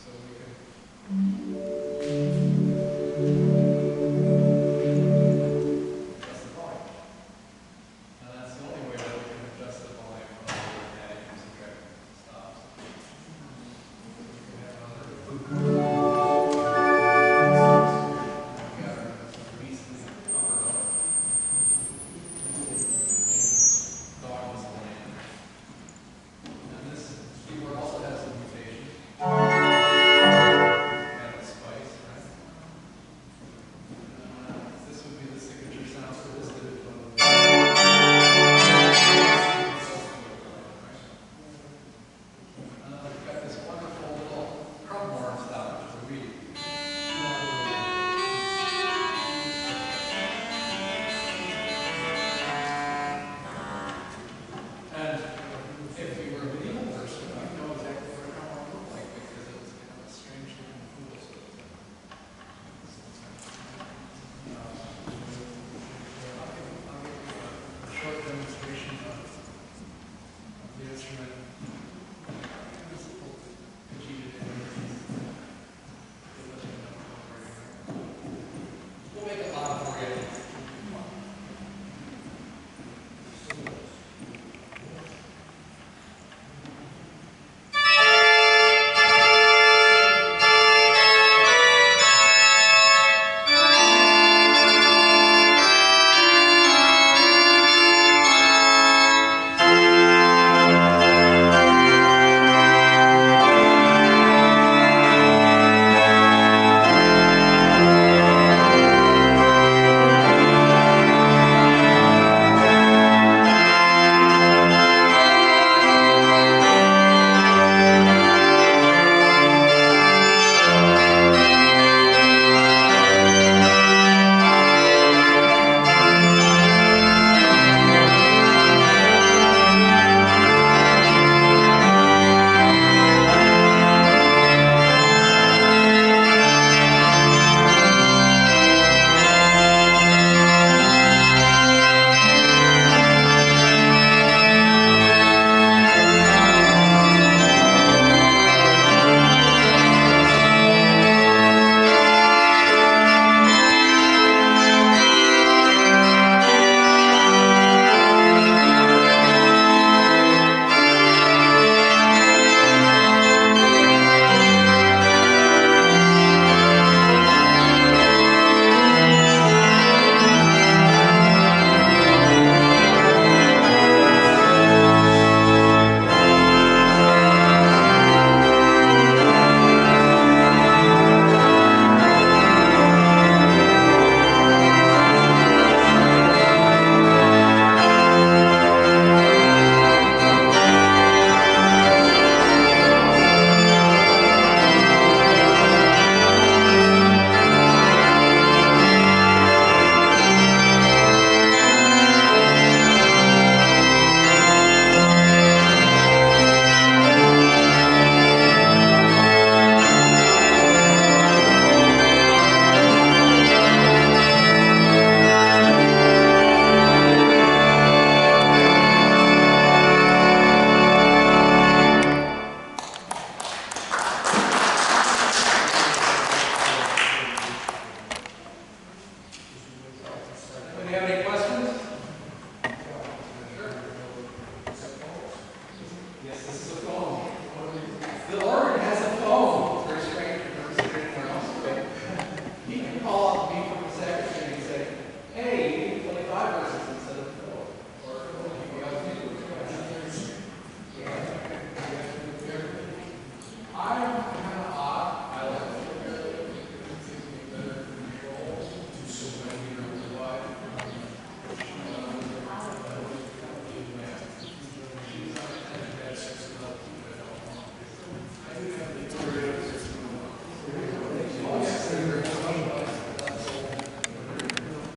Speaker 4: So we can adjust the volume. And that's the only way that we can adjust the volume when we're adding and subtracting stops. We can have another. We got our release in the upper note. Dog whistle land. And this keyboard also has some mutation. Add a spice, right? This would be the signature sound for this little we've got this wonderful little crumhorn stop, which is a reed. And if we were a medieval person, we'd know exactly what a crumhorn looked like because it was kind of a strange looking pool. So I'll give you a short demonstration of the instrument.